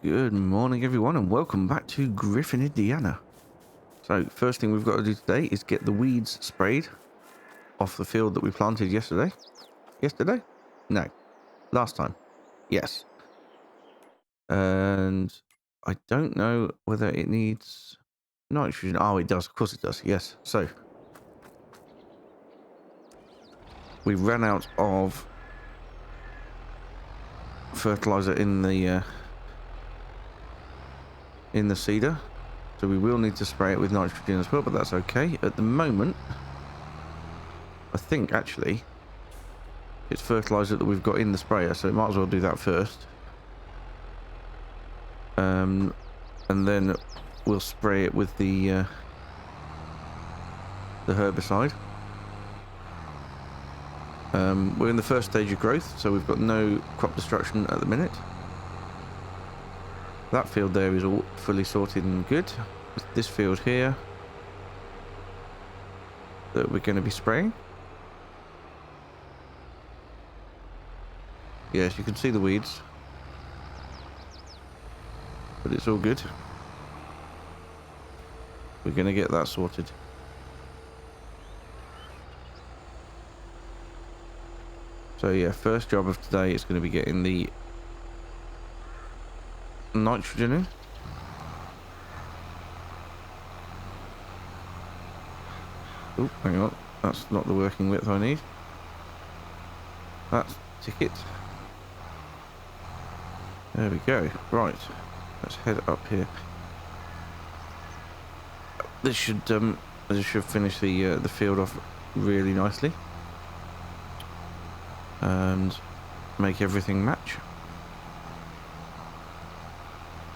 Good morning, everyone, and welcome back to Griffin, Indiana. So, first thing we've got to do today is get the weeds sprayed off the field that we planted yesterday. Yesterday? No. Last time. Yes. And I don't know whether it needs nitrogen. Oh, it does. Of course it does. Yes. So, we ran out of fertilizer in the seeder. So we will need to spray it with nitrogen as well, but that's okay. At the moment, I think actually it's fertilizer that we've got in the sprayer, so we might as well do that first. And then we'll spray it with the herbicide. We're in the first stage of growth, so we've got no crop destruction at the minute. That field there is all fully sorted and good. It's this field here that we're going to be spraying. Yes, you can see the weeds, but it's all good. We're going to get that sorted. So yeah, first job of today is going to be getting the nitrogen in. Oh, hang on. That's not the working width I need. That's ticket. There we go. Right. Let's head up here. This should finish the field off really nicely. And make everything match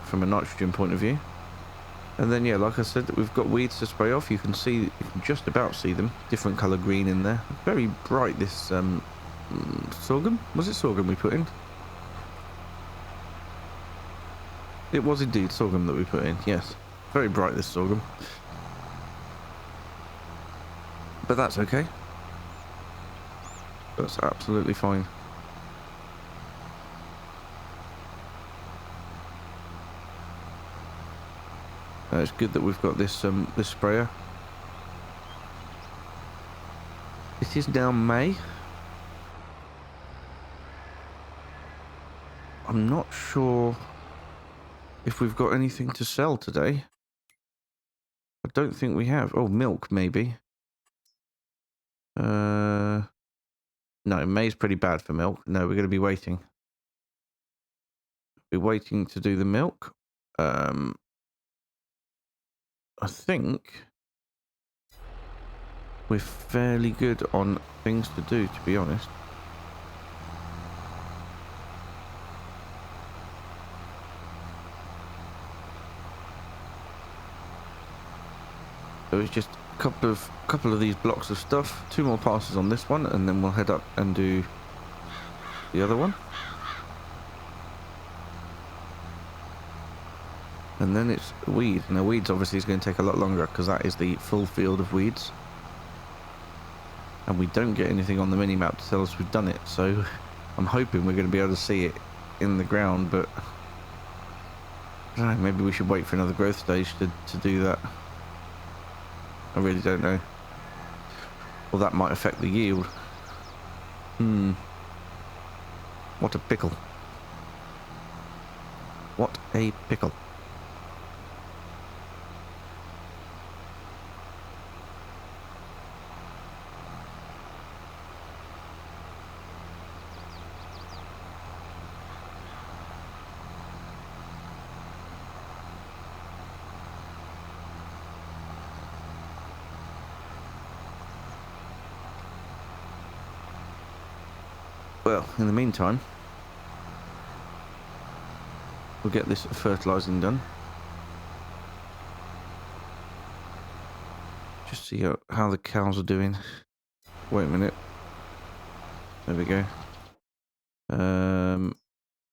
from a nitrogen point of view. And then yeah, like I said, we've got weeds to spray off. You can just about see them, different color green in there. Very bright, this sorghum. Was it sorghum we put in? It was indeed sorghum that we put in. Yes, very bright, this sorghum, but that's okay. That's absolutely fine. It's good that we've got this this sprayer. It is now May. I'm not sure if we've got anything to sell today. I don't think we have. Oh, milk maybe. No, May's pretty bad for milk. No, we're going to be waiting. We're waiting to do the milk. I think we're fairly good on things to do, to be honest. So it's just a couple of these blocks of stuff, 2 more passes on this one, and then we'll head up and do the other one. And then it's weed. Now weeds obviously is going to take a lot longer because that is the full field of weeds. And we don't get anything on the mini-map to tell us we've done it, so I'm hoping we're going to be able to see it in the ground, but I don't know, maybe we should wait for another growth stage to do that. I really don't know. Well, that might affect the yield. What a pickle. What a pickle. Well, in the meantime, we'll get this fertilizing done. Just see how the cows are doing. Wait a minute. There we go.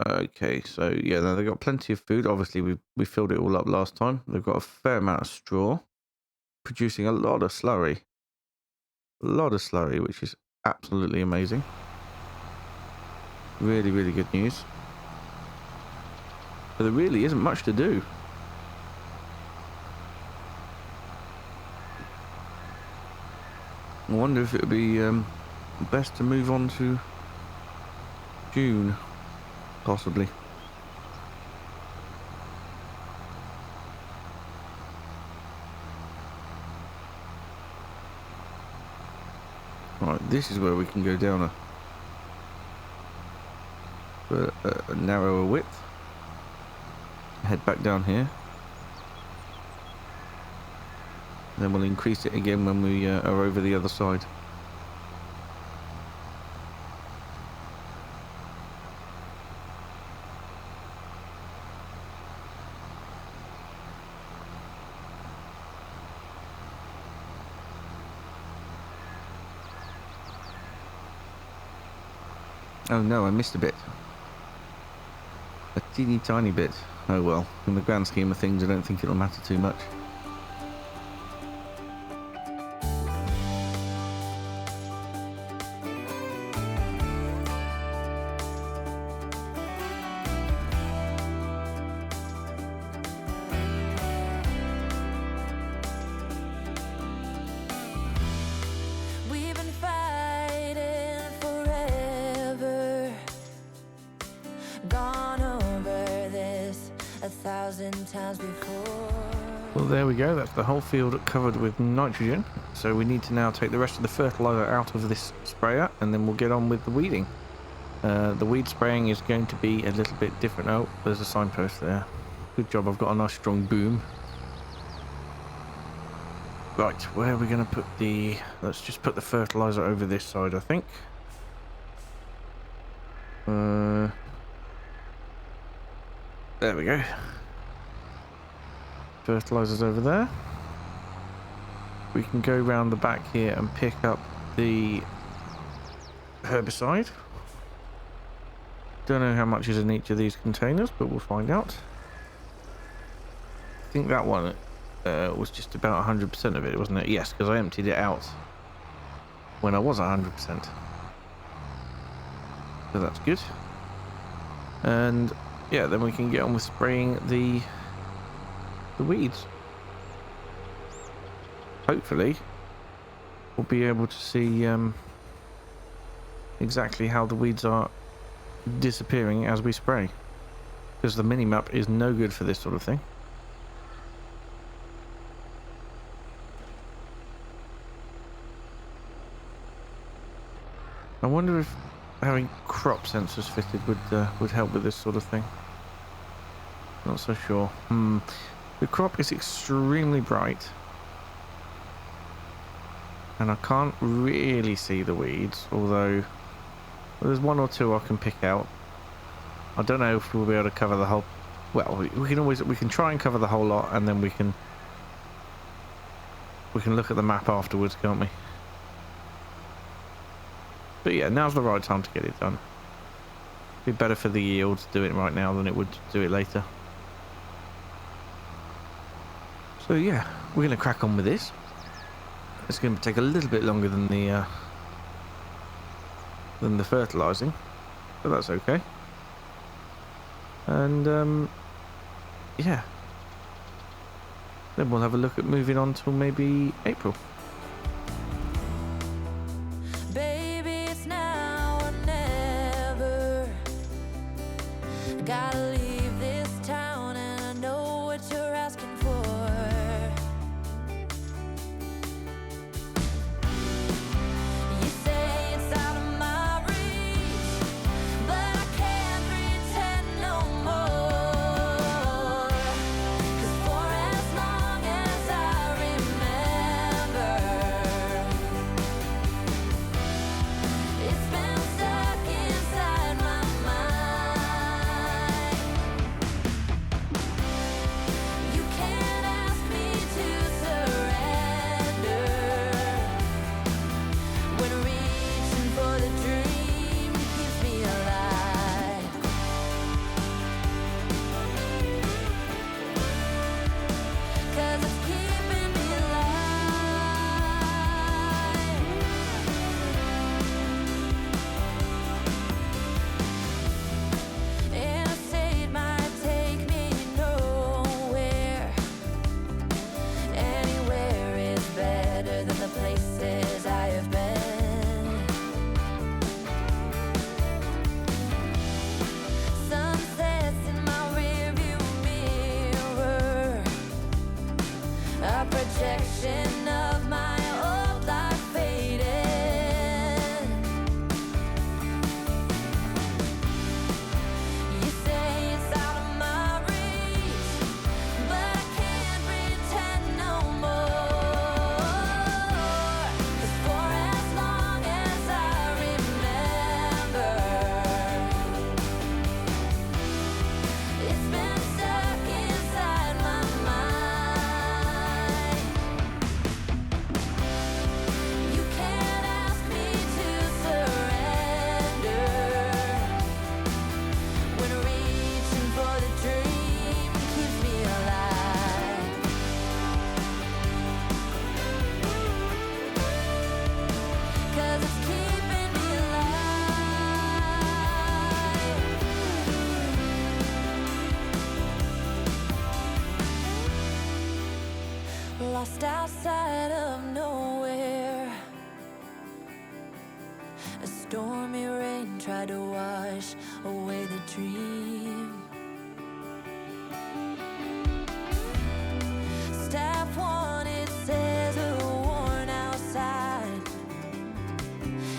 Okay, so yeah, no, they've got plenty of food. Obviously, we filled it all up last time. They've got a fair amount of straw, producing a lot of slurry. A lot of slurry, which is absolutely amazing. Really, really good news. But there really isn't much to do. I wonder if it would be best to move on to June, possibly. Right, this is where we can go down a narrower width. Head back down here. Then we'll increase it again when we are over the other side. Oh no, I missed a bit. A teeny tiny bit. Oh well, in the grand scheme of things I don't think it'll matter too much. Well, there we go. That's the whole field covered with nitrogen. So we need to now take the rest of the fertilizer out of this sprayer, and then we'll get on with the weeding. The weed spraying is going to be a little bit different. Oh, there's a signpost there. Good job, I've got a nice strong boom. Right, where are we going to put the... Let's just put the fertilizer over this side, I think. There we go. Fertilizer's over there. We can go round the back here and pick up the herbicide. Don't know how much is in each of these containers, but we'll find out. I think that one was just about 100% of it, wasn't it? Yes, because I emptied it out when I was 100%. So that's good. And yeah, then we can get on with spraying the weeds. Hopefully we'll be able to see exactly how the weeds are disappearing as we spray, because the mini-map is no good for this sort of thing. I wonder if having crop sensors fitted would help with this sort of thing. Not so sure. The crop is extremely bright, and I can't really see the weeds, although there's one or two I can pick out. I don't know if we'll be able to cover the whole... Well, we can try and cover the whole lot, and then we can look at the map afterwards, can't we? But yeah, now's the right time to get it done. It'd be better for the yield to do it right now than it would to do it later. So yeah, we're going to crack on with this. It's going to take a little bit longer than the fertilizing, but that's okay. And yeah, then we'll have a look at moving on till maybe April. Baby, it's now or never. Gotta leave this town, and I know what you're asking for. You say it's out of my reach, but I can't pretend no more. 'Cause for as long as I remember, it's been stuck inside my mind. lost outside of nowhere. A stormy rain tried to wash away the dream. Staff wanted says worn outside,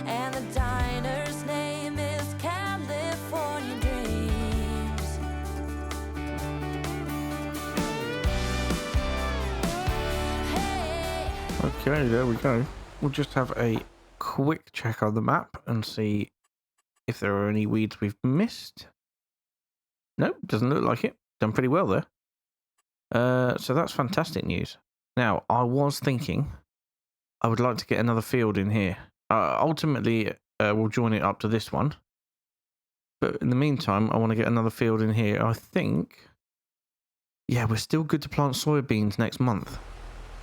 and the diner's name is California Dreams. Hey. Okay, there we go. We'll just have a quick check on the map and see if there are any weeds we've missed. Nope, doesn't look like it. Done pretty well there. So that's fantastic news. Now, I was thinking I would like to get another field in here. Ultimately, we'll join it up to this one. But in the meantime, I want to get another field in here. I think, yeah, we're still good to plant soybeans next month.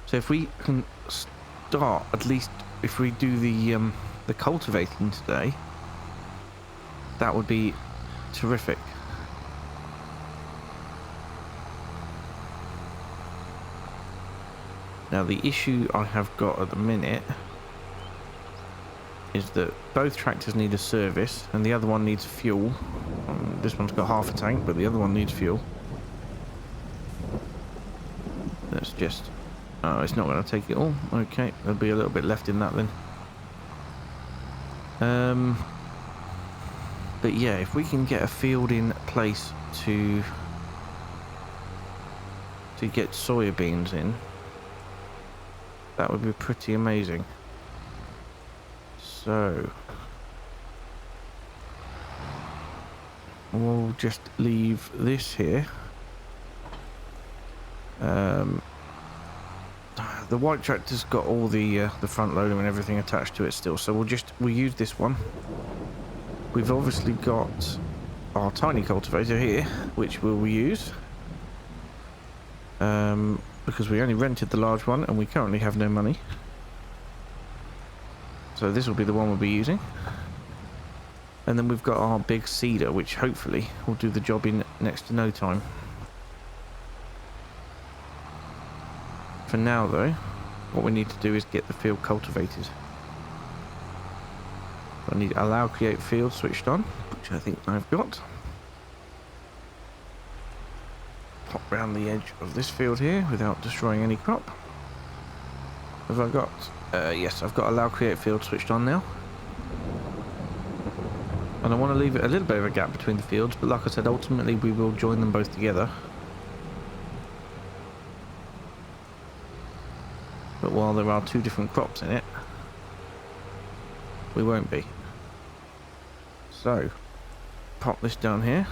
So if we can start, at least if we do the cultivating today, that would be terrific. Now the issue I have got at the minute is that both tractors need a service and the other one needs fuel. This one's got half a tank, but the other one needs fuel. Let's just... oh, it's not going to take it all. Okay, there'll be a little bit left in that then. But yeah, if we can get a field in place to get soybeans in, that would be pretty amazing. So we'll just leave this here. The white tractor's got all the front loader and everything attached to it still, so we'll use this one. We've obviously got our tiny cultivator here, which we'll use. Because we only rented the large one and we currently have no money. So this will be the one we'll be using. And then we've got our big seeder, which hopefully will do the job in next to no time. For now though, what we need to do is get the field cultivated. I need allow create field switched on, which I think I've got. Pop round the edge of this field here without destroying any crop. Have I got... yes, I've got allow create field switched on now. And I want to leave it a little bit of a gap between the fields, but like I said, ultimately we will join them both together. But while there are two different crops in it, we won't be. So, pop this down here.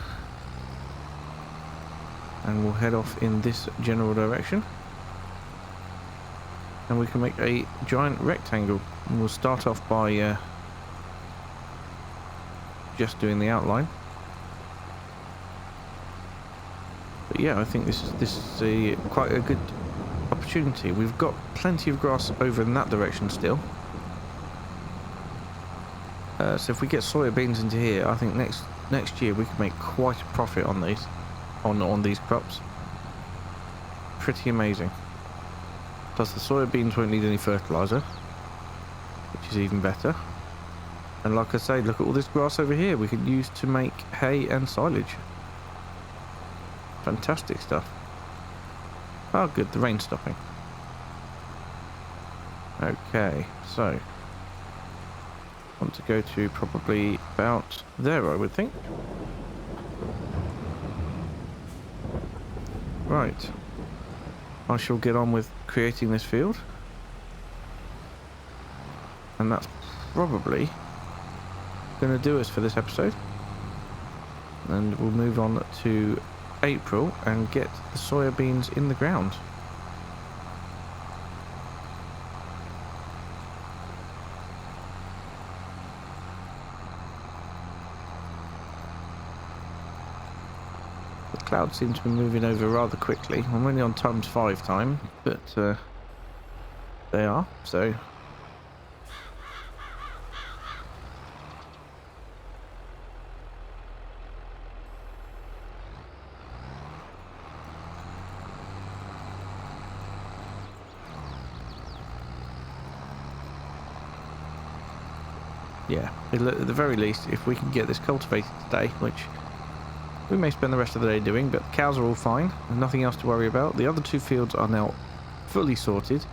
And we'll head off in this general direction. And we can make a giant rectangle. And we'll start off by just doing the outline. But yeah, I think this is quite a good opportunity. We've got plenty of grass over in that direction still. So if we get soybeans into here, I think next year we can make quite a profit on these, on these crops. Pretty amazing. Plus the soybeans won't need any fertiliser, which is even better. And like I say, look at all this grass over here we could use to make hay and silage. Fantastic stuff. Oh good, the rain's stopping. Okay, so want to go to probably about there, I would think. Right. I shall get on with creating this field. And that's probably going to do us for this episode. And we'll move on to April and get the soybeans in the ground. The clouds seem to be moving over rather quickly. I'm only on ×5 time, but they are, so... yeah, at the very least, if we can get this cultivated today, which we may spend the rest of the day doing, but the cows are all fine. Nothing else to worry about. The other 2 fields are now fully sorted.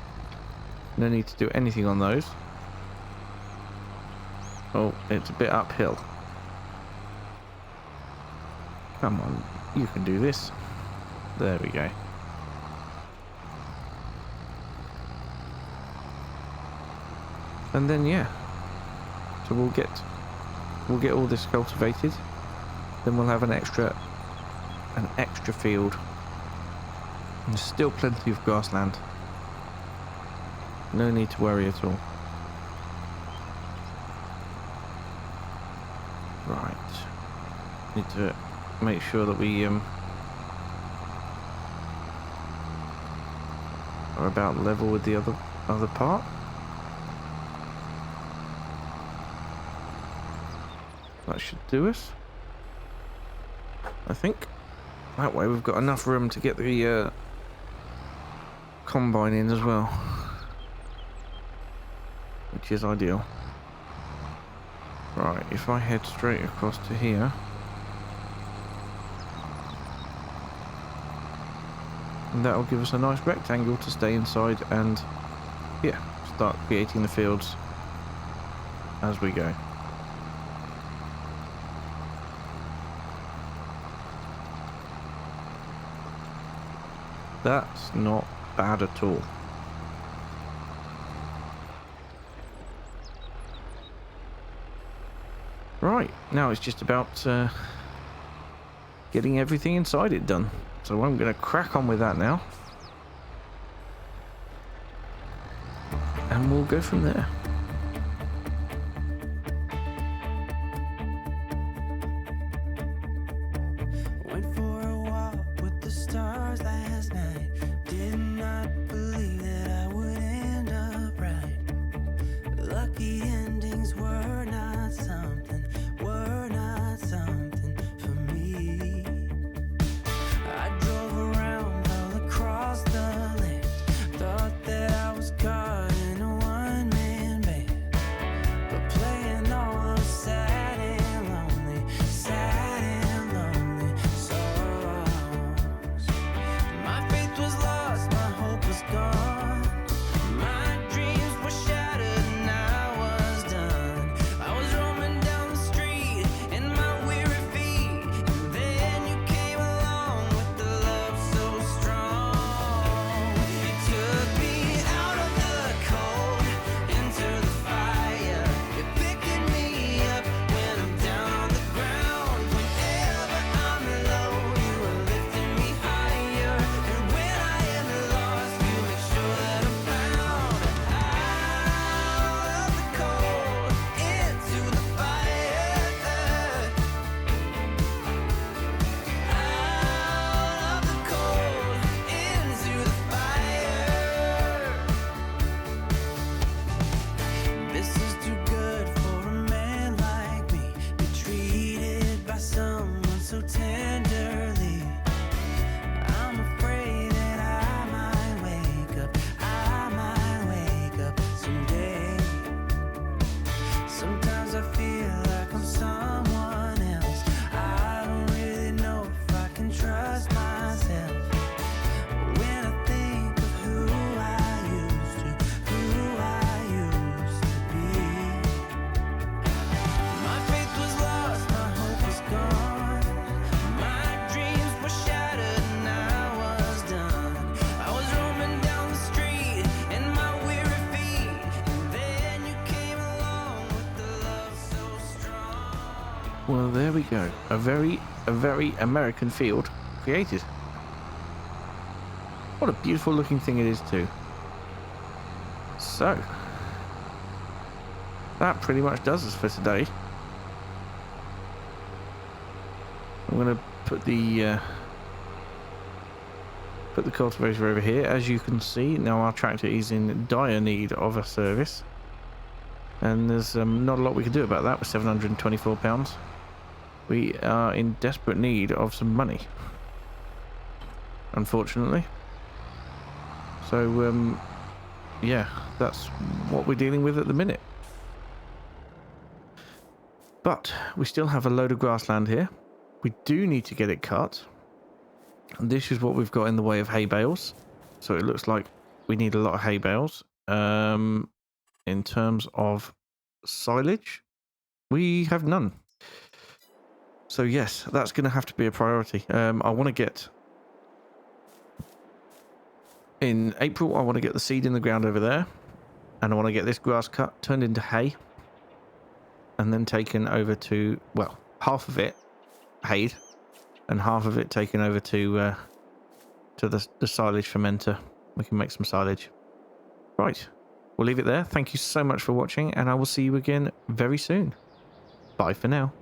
No need to do anything on those. Oh, it's a bit uphill. Come on, you can do this. There we go. And then yeah, so we'll get all this cultivated. Then we'll have an extra field. And there's still plenty of grassland. No need to worry at all. Right. Need to make sure that we are about level with the other part. That should do us, I think. That way we've got enough room to get the combine in as well, which is ideal. Right, if I head straight across to here, and that'll give us a nice rectangle to stay inside and, yeah, start creating the fields as we go. That's not bad at all. Right, now it's just about getting everything inside it done. So I'm going to crack on with that now. And we'll go from there. Went for a walk with the stars last night. Did not believe that I would end up right. Lucky endings were not something for me. I drove around all across the land. Thought that I was caught in a one-man band. But playing all those sad and lonely songs. My faith was lost, my hope was gone. My dreams were shattered and I was done. I was roaming down the street in my weary feet. And then you came along with the love so strong. You took me out of the cold into the fire. You're picking me up when I'm down on the ground. Whenever I'm low, you are lifting me higher. And when I am lost, you make sure that I'm found. Out of the cold into the fire. Out of the cold into the fire. This is too good for a man like me. Be treated by someone so tenderly. I'm afraid that I might wake up someday. Sometimes I feel like I'm someone else. I don't really know if I can trust myself. When I think of who I used to be. My faith was lost, my hope was gone. My dreams were shattered and I was done. I was roaming down the street in my weary feet. And then you came along with the love so strong. Well, there we go. A very American field created. What a beautiful looking thing it is too. So, that pretty much does us for today. I'm going to put the cultivator over here. As you can see, now our tractor is in dire need of a service. And there's not a lot we can do about that with £724. We are in desperate need of some money, unfortunately. So, yeah, that's what we're dealing with at the minute. But we still have a load of grassland here. We do need to get it cut. And this is what we've got in the way of hay bales. So it looks like we need a lot of hay bales. In terms of silage, we have none. So yes, that's going to have to be a priority. I want to get... In April, I want to get the seed in the ground over there. And I want to get this grass cut, turned into hay. And then taken over to... Well, half of it hayed. And half of it taken over to the silage fermenter. We can make some silage. Right. We'll leave it there. Thank you so much for watching. And I will see you again very soon. Bye for now.